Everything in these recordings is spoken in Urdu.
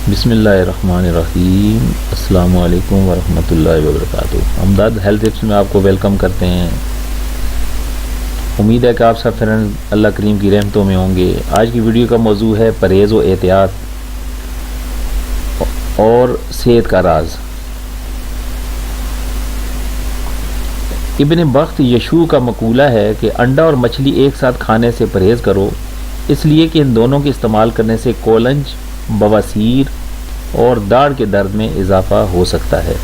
بسم اللہ الرحمن الرحیم۔ السلام علیکم ورحمۃ اللہ وبرکاتہ۔ امداد ہیلتھ ٹپس میں آپ کو ویلکم کرتے ہیں۔ امید ہے کہ آپ سب فرینڈ اللہ کریم کی رحمتوں میں ہوں گے۔ آج کی ویڈیو کا موضوع ہے پرہیز و احتیاط اور صحت کا راز۔ ابن بخت یشوع کا مقولہ ہے کہ انڈا اور مچھلی ایک ساتھ کھانے سے پرہیز کرو، اس لیے کہ ان دونوں کے استعمال کرنے سے کولنج، بواسیر اور داڑھ کے درد میں اضافہ ہو سکتا ہے۔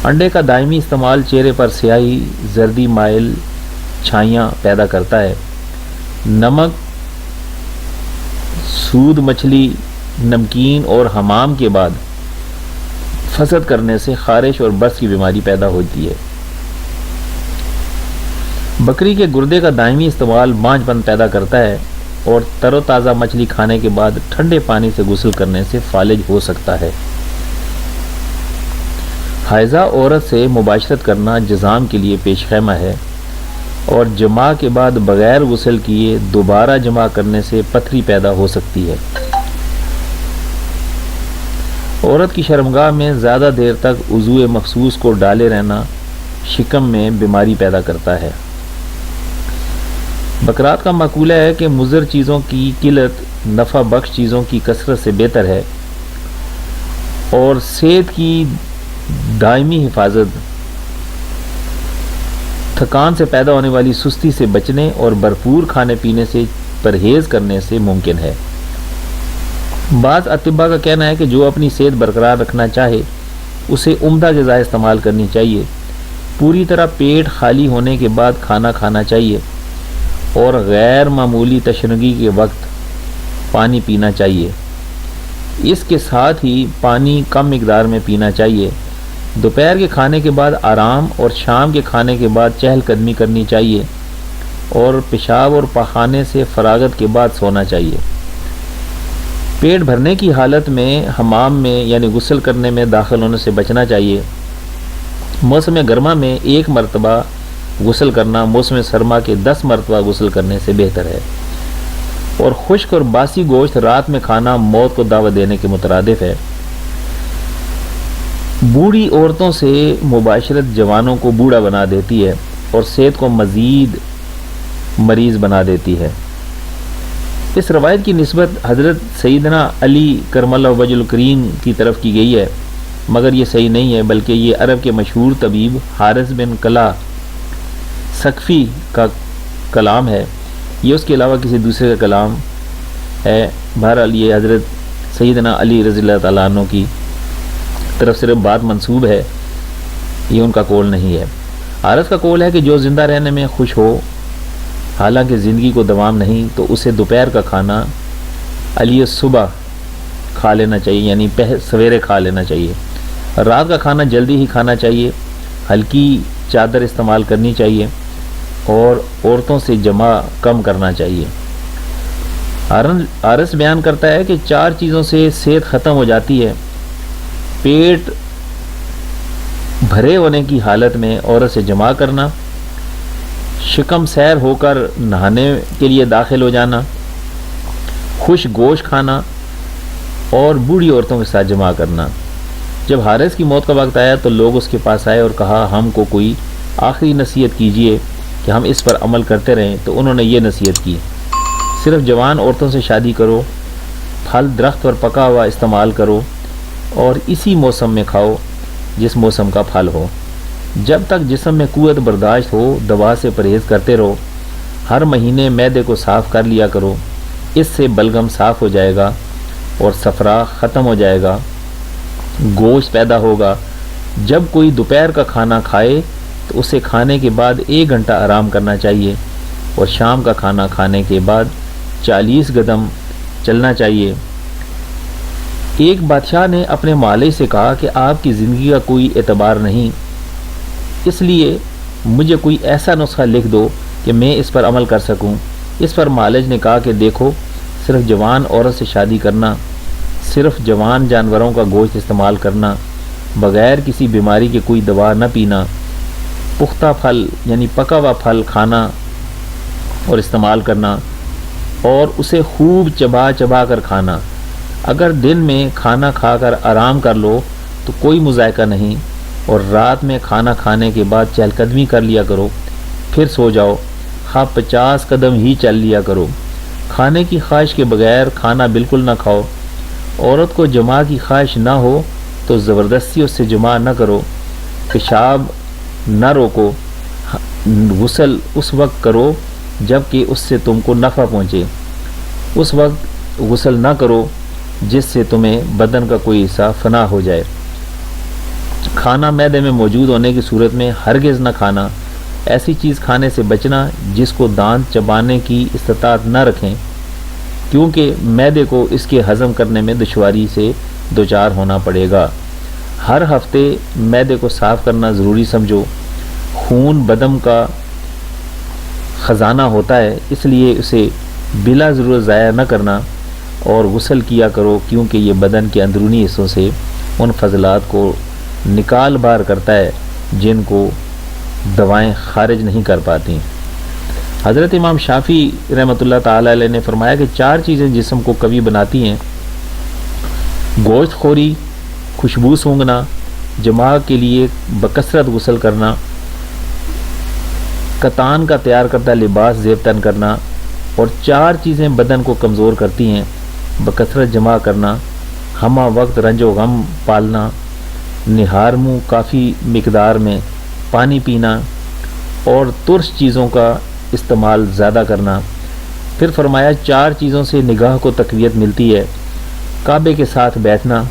انڈے کا دائمی استعمال چہرے پر سیاہی، زردی مائل چھائیاں پیدا کرتا ہے۔ نمک، سود مچھلی، نمکین اور حمام کے بعد فسد کرنے سے خارش اور برس کی بیماری پیدا ہوتی ہے۔ بکری کے گردے کا دائمی استعمال بانجھ پن پیدا کرتا ہے اور تر و تازہ مچھلی کھانے کے بعد ٹھنڈے پانی سے غسل کرنے سے فالج ہو سکتا ہے۔ حائضہ عورت سے مباشرت کرنا جذام کے لیے پیش خیمہ ہے اور جماع کے بعد بغیر غسل کیے دوبارہ جماع کرنے سے پتھری پیدا ہو سکتی ہے۔ عورت کی شرمگاہ میں زیادہ دیر تک عضو مخصوص کو ڈالے رہنا شکم میں بیماری پیدا کرتا ہے۔ بکرات کا مقولہ ہے کہ مضر چیزوں کی قلت نفع بخش چیزوں کی کثرت سے بہتر ہے، اور صحت کی دائمی حفاظت تھکان سے پیدا ہونے والی سستی سے بچنے اور بھرپور کھانے پینے سے پرہیز کرنے سے ممکن ہے۔ بعض اطباء کا کہنا ہے کہ جو اپنی صحت برقرار رکھنا چاہے اسے عمدہ غذا استعمال کرنی چاہیے، پوری طرح پیٹ خالی ہونے کے بعد کھانا کھانا چاہیے اور غیر معمولی تشنگی کے وقت پانی پینا چاہیے۔ اس کے ساتھ ہی پانی کم مقدار میں پینا چاہیے۔ دوپہر کے کھانے کے بعد آرام اور شام کے کھانے کے بعد چہل قدمی کرنی چاہیے اور پیشاب اور پاخانے سے فراغت کے بعد سونا چاہیے۔ پیٹ بھرنے کی حالت میں حمام میں یعنی غسل کرنے میں داخل ہونے سے بچنا چاہیے۔ موسم گرما میں 1 مرتبہ غسل کرنا موسم سرما کے 10 مرتبہ غسل کرنے سے بہتر ہے، اور خشک اور باسی گوشت رات میں کھانا موت کو دعوت دینے کے مترادف ہے۔ بوڑھی عورتوں سے مباشرت جوانوں کو بوڑھا بنا دیتی ہے اور صحت کو مزید مریض بنا دیتی ہے۔ اس روایت کی نسبت حضرت سیدنا علی کرم اللہ وجہ الکریم کی طرف کی گئی ہے، مگر یہ صحیح نہیں ہے، بلکہ یہ عرب کے مشہور طبیب حارث بن کلا سقفی کا کلام ہے۔ یہ اس کے علاوہ کسی دوسرے کا کلام ہے۔ بہرحال یہ حضرت سیدنا علی رضی اللہ تعالیٰ عنہ کی طرف صرف بات منسوب ہے، یہ ان کا قول نہیں ہے۔ حارث کا قول ہے کہ جو زندہ رہنے میں خوش ہو حالانکہ زندگی کو دوام نہیں، تو اسے دوپہر کا کھانا علی صبح کھا لینا چاہیے، یعنی سویرے کھا لینا چاہیے۔ رات کا کھانا جلدی ہی کھانا چاہیے، ہلکی چادر استعمال کرنی چاہیے اور عورتوں سے جمع کم کرنا چاہیے۔ حارث بیان کرتا ہے کہ 4 چیزوں سے صحت ختم ہو جاتی ہے: پیٹ بھرے ہونے کی حالت میں عورت سے جمع کرنا، شکم سیر ہو کر نہانے کے لیے داخل ہو جانا، خشک گوشت کھانا اور بوڑھی عورتوں کے ساتھ جمع کرنا۔ جب حارث کی موت کا وقت آیا تو لوگ اس کے پاس آئے اور کہا ہم کو کوئی آخری نصیحت کیجئے کہ ہم اس پر عمل کرتے رہیں، تو انہوں نے یہ نصیحت کی: صرف جوان عورتوں سے شادی کرو، پھل درخت پر پکا ہوا استعمال کرو اور اسی موسم میں کھاؤ جس موسم کا پھل ہو۔ جب تک جسم میں قوت برداشت ہو دوا سے پرہیز کرتے رہو۔ ہر مہینے معدے کو صاف کر لیا کرو، اس سے بلغم صاف ہو جائے گا اور صفرا ختم ہو جائے گا، گوشت پیدا ہوگا۔ جب کوئی دوپہر کا کھانا کھائے تو اسے کھانے کے بعد 1 گھنٹہ آرام کرنا چاہیے اور شام کا کھانا کھانے کے بعد 40 قدم چلنا چاہیے۔ ایک بادشاہ نے اپنے معالج سے کہا کہ آپ کی زندگی کا کوئی اعتبار نہیں، اس لیے مجھے کوئی ایسا نسخہ لکھ دو کہ میں اس پر عمل کر سکوں۔ اس پر معالج نے کہا کہ دیکھو، صرف جوان عورت سے شادی کرنا، صرف جوان جانوروں کا گوشت استعمال کرنا، بغیر کسی بیماری کے کوئی دوا نہ پینا، پختہ پھل یعنی پکا ہوا پھل کھانا اور استعمال کرنا اور اسے خوب چبا چبا کر کھانا، اگر دن میں کھانا کھا کر آرام کر لو تو کوئی مذائقہ نہیں، اور رات میں کھانا کھانے کے بعد چہل قدمی کر لیا کرو، پھر سو جاؤ، خواہ 50 قدم ہی چل لیا کرو۔ کھانے کی خواہش کے بغیر کھانا بالکل نہ کھاؤ۔ عورت کو جماع کی خواہش نہ ہو تو زبردستی اس سے جماع نہ کرو۔ پیشاب نہ روکو، غسل اس وقت کرو جب کہ اس سے تم کو نفع پہنچے، اس وقت غسل نہ کرو جس سے تمہیں بدن کا کوئی حصہ فنا ہو جائے۔ کھانا معدے میں موجود ہونے کی صورت میں ہرگز نہ کھانا۔ ایسی چیز کھانے سے بچنا جس کو دانت چبانے کی استطاعت نہ رکھیں، کیونکہ معدے کو اس کے ہضم کرنے میں دشواری سے دوچار ہونا پڑے گا۔ ہر ہفتے معدے کو صاف کرنا ضروری سمجھو۔ خون بدن کا خزانہ ہوتا ہے، اس لیے اسے بلا ضرورت ضائع نہ کرنا اور غسل کیا کرو، کیونکہ یہ بدن کے اندرونی حصوں سے ان فضلات کو نکال باہر کرتا ہے جن کو دوائیں خارج نہیں کر پاتی۔ حضرت امام شافعی رحمۃ اللہ تعالی علیہ نے فرمایا کہ 4 چیزیں جسم کو قوی بناتی ہیں: گوشت خوری، خوشبو سونگھنا، جماع کے لیے بکثرت غسل کرنا، کتان کا تیار کردہ لباس زیب تن کرنا، اور 4 چیزیں بدن کو کمزور کرتی ہیں: بکثرت جماع کرنا، ہمہ وقت رنج و غم پالنا، نہار منہ کافی مقدار میں پانی پینا، اور ترش چیزوں کا استعمال زیادہ کرنا۔ پھر فرمایا 4 چیزوں سے نگاہ کو تقویت ملتی ہے: کعبے کے ساتھ بیٹھنا،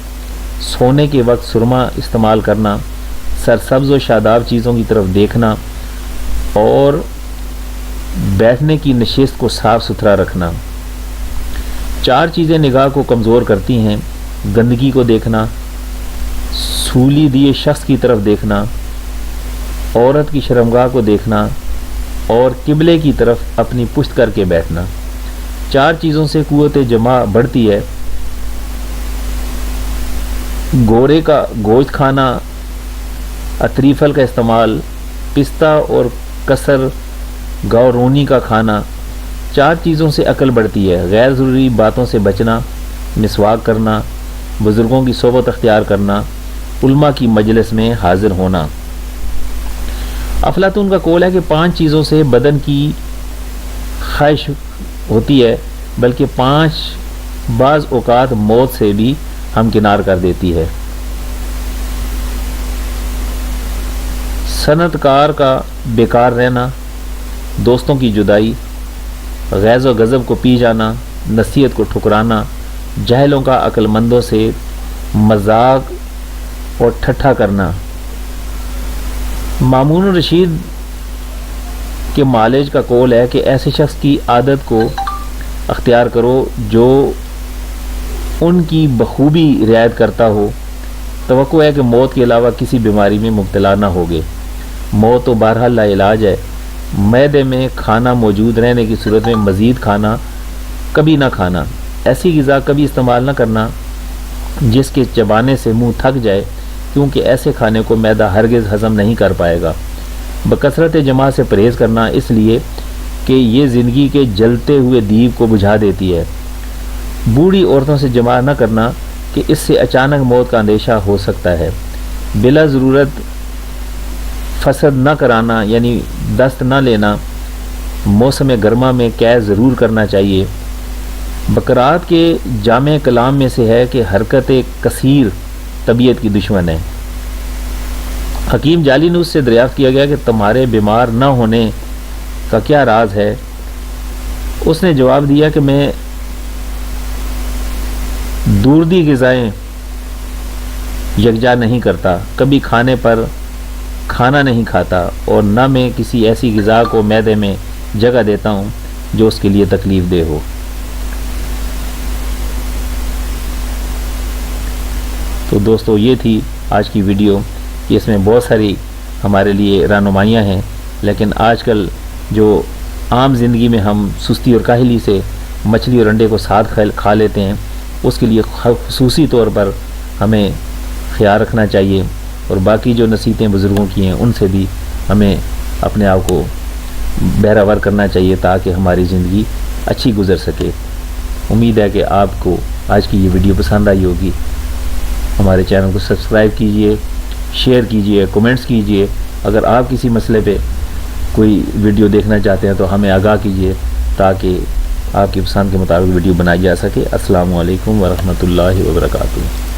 سونے کے وقت سرما استعمال کرنا، سرسبز و شاداب چیزوں کی طرف دیکھنا، اور بیٹھنے کی نشست کو صاف ستھرا رکھنا۔ 4 چیزیں نگاہ کو کمزور کرتی ہیں: گندگی کو دیکھنا، سولی دیے شخص کی طرف دیکھنا، عورت کی شرمگاہ کو دیکھنا، اور قبلے کی طرف اپنی پشت کر کے بیٹھنا۔ 4 چیزوں سے قوت جماع بڑھتی ہے: گورے کا گوشت کھانا، عطری پھل کا استعمال، پستہ اور کسر گورونی کا کھانا۔ 4 چیزوں سے عقل بڑھتی ہے: غیر ضروری باتوں سے بچنا، مسواک کرنا، بزرگوں کی صحبت اختیار کرنا، علماء کی مجلس میں حاضر ہونا۔ افلاطون کا قول ہے کہ 5 چیزوں سے بدن کی خواہش ہوتی ہے، بلکہ 5 بعض اوقات موت سے بھی ہمکنار کر دیتی ہے: صنعت کار کا بیکار رہنا، دوستوں کی جدائی، غیظ و غضب کو پی جانا، نصیحت کو ٹھکرانا، جاہلوں کا عقل مندوں سے مذاق اور ٹھٹھا کرنا۔ مامون الرشید کے معالج کا قول ہے کہ ایسے شخص کی عادت کو اختیار کرو جو ان کی بخوبی رعایت کرتا ہو۔ توقع ہے کہ موت کے علاوہ کسی بیماری میں مبتلا نہ ہوگے۔ موت تو بہرحال لا علاج ہے۔ معدے میں کھانا موجود رہنے کی صورت میں مزید کھانا کبھی نہ کھانا۔ ایسی غذا کبھی استعمال نہ کرنا جس کے چبانے سے منہ تھک جائے، کیونکہ ایسے کھانے کو معدہ ہرگز ہضم نہیں کر پائے گا۔ بکثرت جماع سے پرہیز کرنا، اس لیے کہ یہ زندگی کے جلتے ہوئے دیو کو بجھا دیتی ہے۔ بوڑھی عورتوں سے جماع نہ کرنا کہ اس سے اچانک موت کا اندیشہ ہو سکتا ہے۔ بلا ضرورت فسد نہ کرانا یعنی دست نہ لینا۔ موسم گرما میں قید ضرور کرنا چاہیے۔ بکرات کے جامع کلام میں سے ہے کہ حرکت کثیر طبیعت کی دشمن ہے۔ حکیم جالینوس سے دریافت کیا گیا کہ تمہارے بیمار نہ ہونے کا کیا راز ہے؟ اس نے جواب دیا کہ میں دوردی غذائیں یکجا نہیں کرتا، کبھی کھانے پر کھانا نہیں کھاتا، اور نہ میں کسی ایسی غذا کو معدے میں جگہ دیتا ہوں جو اس کے لیے تکلیف دہ ہو۔ تو دوستو، یہ تھی آج کی ویڈیو کہ اس میں بہت ساری ہمارے لیے رہنمائیاں ہیں، لیکن آج کل جو عام زندگی میں ہم سستی اور کاہلی سے مچھلی اور انڈے کو ساتھ کھا لیتے ہیں، اس کے لیے خصوصی طور پر ہمیں خیال رکھنا چاہیے، اور باقی جو نصیحتیں بزرگوں کی ہیں ان سے بھی ہمیں اپنے آپ کو بہرہ ور کرنا چاہیے تاکہ ہماری زندگی اچھی گزر سکے۔ امید ہے کہ آپ کو آج کی یہ ویڈیو پسند آئی ہوگی، ہمارے چینل کو سبسکرائب کیجئے، شیئر کیجئے، کومنٹس کیجئے۔ اگر آپ کسی مسئلے پہ کوئی ویڈیو دیکھنا چاہتے ہیں تو ہمیں آگاہ کیجئے تاکہ آپ کی پسند کے مطابق ویڈیو بنائی جا سکے۔ السلام علیکم ورحمۃ اللہ وبرکاتہ۔